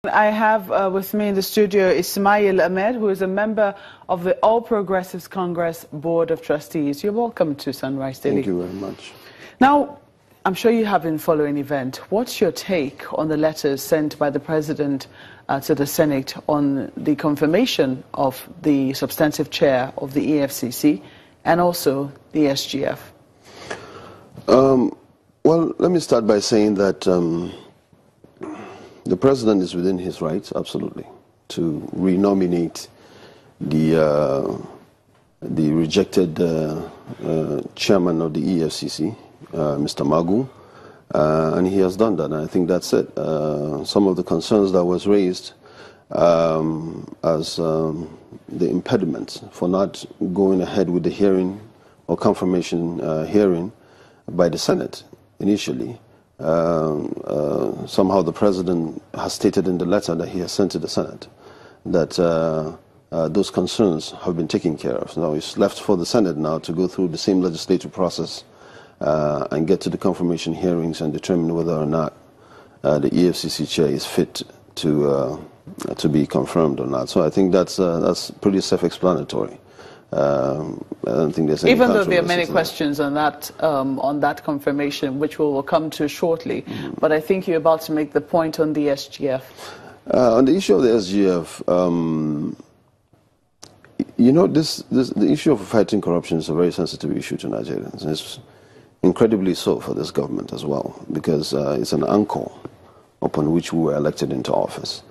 I have with me in the studio Ismael Ahmed, who is a member of the All Progressives Congress Board of Trustees. You're welcome to Sunrise Daily. Thank you very much. Now, I'm sure you have been following the event. What's your take on the letters sent by the President to the Senate on the confirmation of the substantive chair of the EFCC and also the SGF? Well, let me start by saying that the President is within his rights, absolutely, to renominate the rejected chairman of the EFCC, Mr Magu, and he has done that, and I think that's it. Some of the concerns that was raised as the impediments for not going ahead with the hearing or confirmation hearing by the Senate initially. Somehow the President has stated in the letter that he has sent to the Senate that those concerns have been taken care of. Now it's left for the Senate now to go through the same legislative process and get to the confirmation hearings and determine whether or not the EFCC chair is fit to be confirmed or not. So I think that's pretty self-explanatory. I don't think there's any even though there are many questions on that confirmation, which we will come to shortly. But I think you're about to make the point on the SGF. On the issue of the SGF, you know, the issue of fighting corruption is a very sensitive issue to Nigerians. And it's incredibly so for this government as well, because it's an anchor upon which we were elected into office.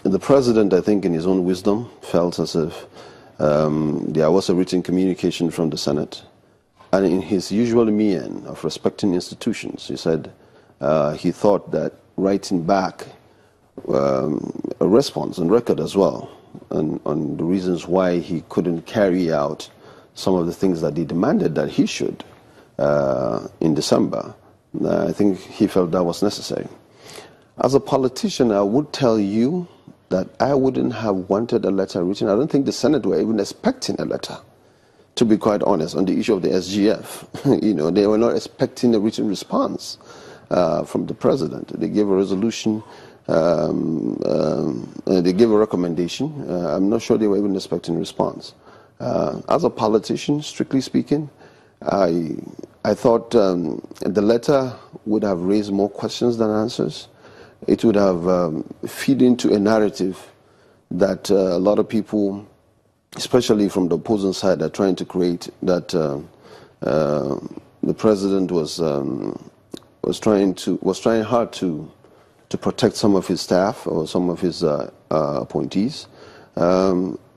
The President, I think, in his own wisdom, felt as if there was a written communication from the Senate. And in his usual mien of respecting institutions, he said he thought that writing back a response on record as well on the reasons why he couldn't carry out some of the things that he demanded that he should in December, I think he felt that was necessary. As a politician, I would tell you that I wouldn't have wanted a letter written. I don't think the Senate were even expecting a letter, to be quite honest, on the issue of the SGF. You know, they were not expecting a written response from the President. They gave a resolution, they gave a recommendation. I'm not sure they were even expecting a response. As a politician, strictly speaking, I thought the letter would have raised more questions than answers. It would have feed into a narrative that a lot of people, especially from the opposing side, are trying to create, that the President was trying hard to protect some of his staff or some of his appointees.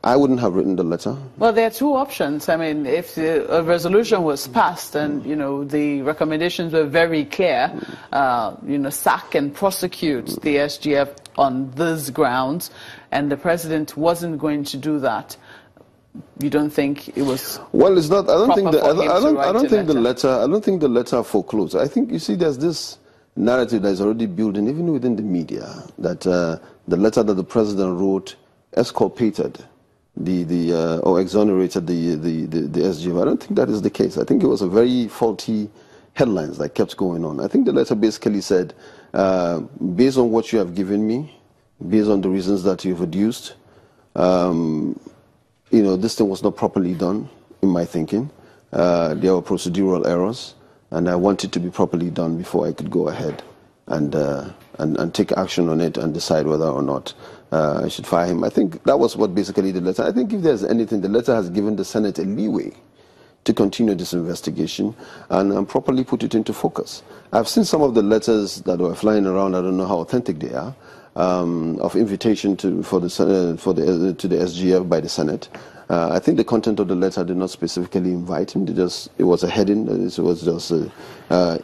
I wouldn't have written the letter. Well, there are two options. I mean, if a resolution was passed and, you know, the recommendations were very clear, you know, sack and prosecute the SGF on these grounds, and the President wasn't going to do that, you don't think it was? Well, it's not. I don't think the letter foreclosed. I think, you see, there's this narrative that is already building even within the media that the letter that the President wrote exculpated or exonerated the SGF. I don't think that is the case. I think it was a very faulty headlines that kept going on. I think the letter basically said, based on what you have given me, based on the reasons that you've adduced, you know, this thing was not properly done, in my thinking. There were procedural errors, and I want it to be properly done before I could go ahead and take action on it and decide whether or not I should fire him. I think that was what basically the letter. I think if there's anything, the letter has given the Senate a leeway to continue this investigation and properly put it into focus. I've seen some of the letters that were flying around. I don't know how authentic they are, of invitation to the SGF by the Senate. I think the content of the letter did not specifically invite him. It was a heading. It was just an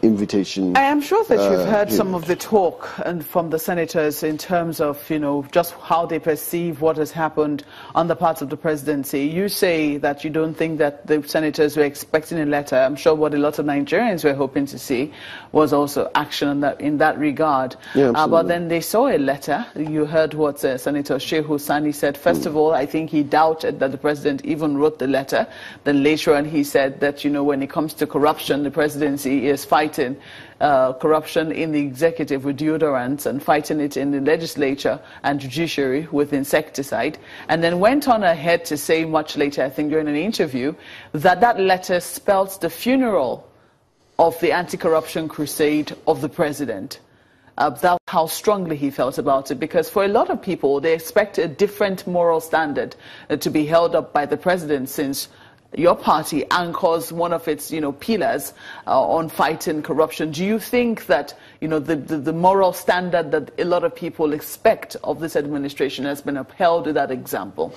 invitation. I am sure that you've heard some of the talk from the senators in terms of, you know, just how they perceive what has happened on the part of the presidency. You say that you don't think that the senators were expecting a letter. I'm sure what a lot of Nigerians were hoping to see was also action in that regard. Yeah, but then they saw a letter. You heard what Senator Sheikh Hussaini said. First of all, I think he doubted that the president even wrote the letter. Then later on he said that, when it comes to corruption, the presidency is fighting corruption in the executive with deodorants and fighting it in the legislature and judiciary with insecticide. And then went on ahead to say much later, I think during an interview, that letter spells the funeral of the anti-corruption crusade of the president. That's how strongly he felt about it, because for a lot of people, they expect a different moral standard to be held up by the president, since your party anchors one of its, pillars on fighting corruption. Do you think that, the moral standard that a lot of people expect of this administration has been upheld with that example?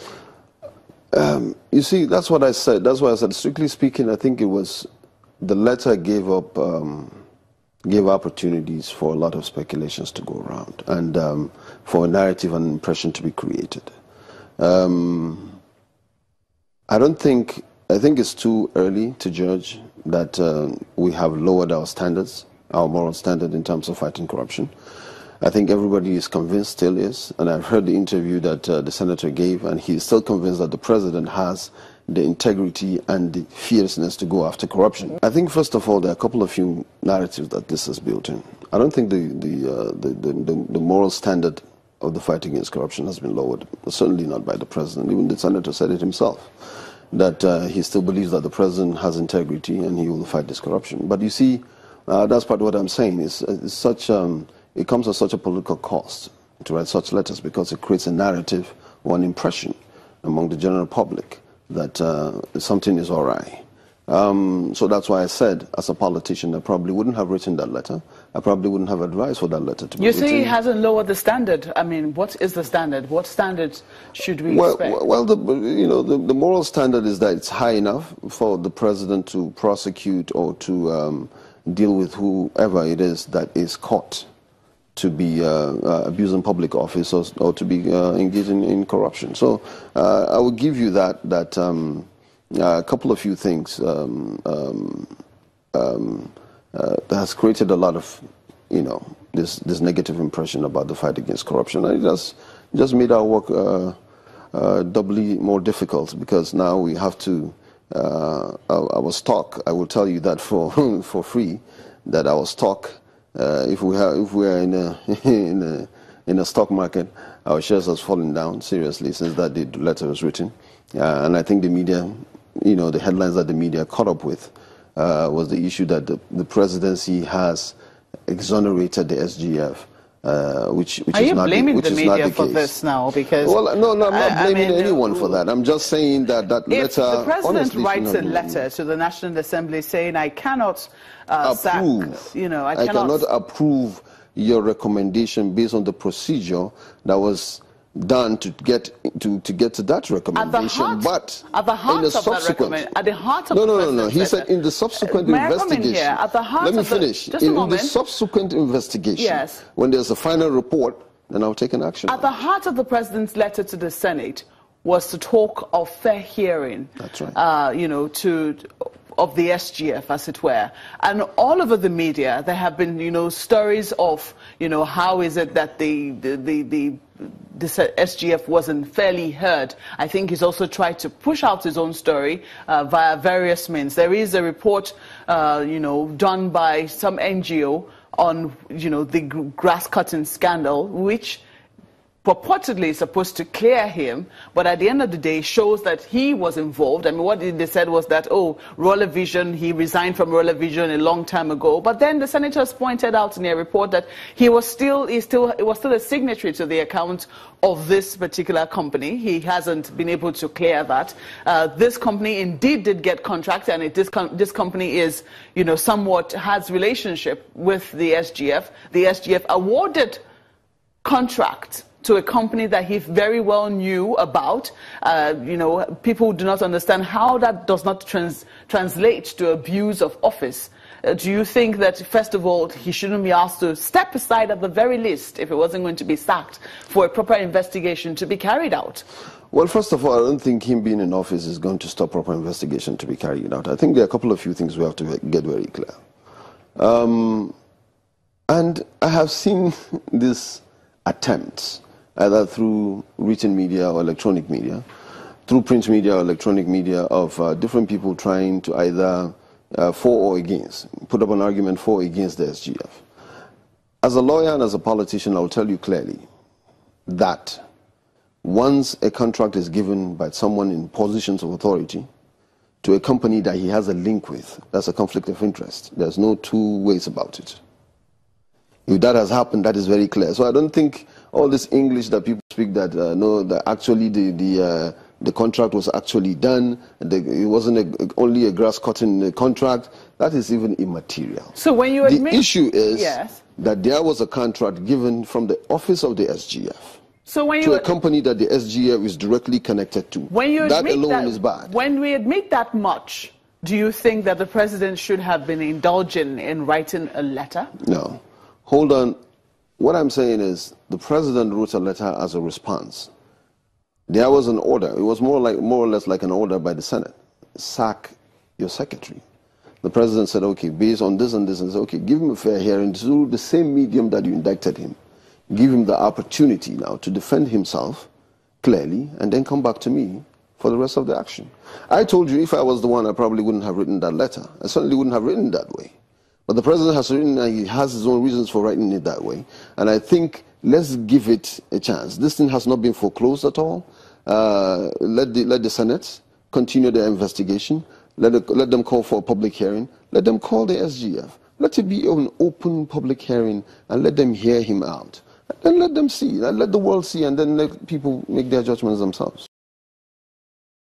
You see, that's what I said. That's why I said, strictly speaking, I think it was the letter gave opportunities for a lot of speculations to go around and for a narrative and impression to be created. I think it's too early to judge that we have lowered our standards, our moral standard in terms of fighting corruption. I think everybody is convinced, still is, and I've heard the interview that the senator gave, and he's still convinced that the president has the integrity and the fierceness to go after corruption. I think, first of all, there are a couple of few narratives that this is built in. I don't think the moral standard of the fight against corruption has been lowered, certainly not by the president. Even the senator said it himself, that he still believes that the president has integrity and he will fight this corruption. But you see, that's part of what I'm saying. It comes at such a political cost to write such letters, because it creates a narrative or an impression among the general public that something is awry. So that's why I said, as a politician, I probably wouldn't have written that letter. I probably wouldn't have advised for that letter to be written. You say he hasn't lowered the standard. I mean, what is the standard? What standard should we expect? Well, the moral standard is that it's high enough for the president to prosecute or to deal with whoever it is that is caught to be abusing public office or to be engaging in corruption. So I will give you that a couple of few things that has created a lot of, this negative impression about the fight against corruption. And it just made our work doubly more difficult, because now we have to, our stock, I will tell you that for free, that our stock, if we are in a stock market, our shares has fallen down seriously since that the letter was written, and I think the media, the headlines that the media caught up with was the issue that the presidency has exonerated the SGF. Which are is you not blaming the the media case for this now? Because no, I'm not blaming anyone for that. I'm just saying that letter. If the president honestly, writes a letter to the National Assembly saying, "I cannot approve," I cannot approve your recommendation based on the procedure that was done to get to that recommendation, but at the heart in the of subsequent, that at the heart of no. He said in the subsequent investigation. Here, at the heart let me of finish. In the subsequent investigation, yes, when there's a final report, then I'll take an action. At the heart of the president's letter to the Senate was to talk of fair hearing. That's right. Of the SGF, as it were. And all over the media, there have been, stories of, how is it that the SGF wasn't fairly heard. I think he's also tried to push out his own story via various means. There is a report, done by some NGO on, the grass cutting scandal, which purportedly is supposed to clear him, but at the end of the day shows that he was involved. I mean, what they said was that, Roller Vision, he resigned from Roller Vision a long time ago. But then the senators pointed out in their report that he was still a signatory to the account of this particular company. He hasn't been able to clear that. This company indeed did get contract, and this company is, somewhat has relationship with the SGF. The SGF awarded contract to a company that he very well knew about. People do not understand how that does not translate to abuse of office. Do you think that, first of all, he shouldn't be asked to step aside at the very least, if it wasn't going to be sacked, for a proper investigation to be carried out? Well, first of all, I don't think him being in office is going to stop proper investigation to be carried out. I think there are a couple of few things we have to get very clear. And I have seen this attempt, either through written media or electronic media, through print media or electronic media of different people trying to either for or against, put up an argument for or against the SGF. As a lawyer and as a politician, I will tell you clearly that once a contract is given by someone in positions of authority to a company that he has a link with, that's a conflict of interest. There's no two ways about it. If that has happened, that is very clear. So I don't think all this English that people speak that no, that actually the contract was actually done, it wasn't only a grass cutting contract, that is even immaterial. So when you admit... The issue is yes, that there was a contract given from the office of the SGF so when to a company that the SGF is directly connected to. When you that alone is bad. When we admit that much, do you think that the president should have been indulgent in writing a letter? No. Hold on. What I'm saying is the president wrote a letter as a response. There was an order. It was more or less like an order by the Senate. Sack your secretary. The president said, okay, based on this and this, and said, okay, give him a fair hearing through the same medium that you indicted him. Give him the opportunity now to defend himself clearly and then come back to me for the rest of the action. I told you if I was the one, I probably wouldn't have written that letter. I certainly wouldn't have written that way. But the president has written, he has his own reasons for writing it that way. And I think let's give it a chance. This thing has not been foreclosed at all. Let the Senate continue their investigation. Let them call for a public hearing. Let them call the SGF. Let it be an open public hearing and let them hear him out. And then let them see, and let the world see, and then let people make their judgments themselves.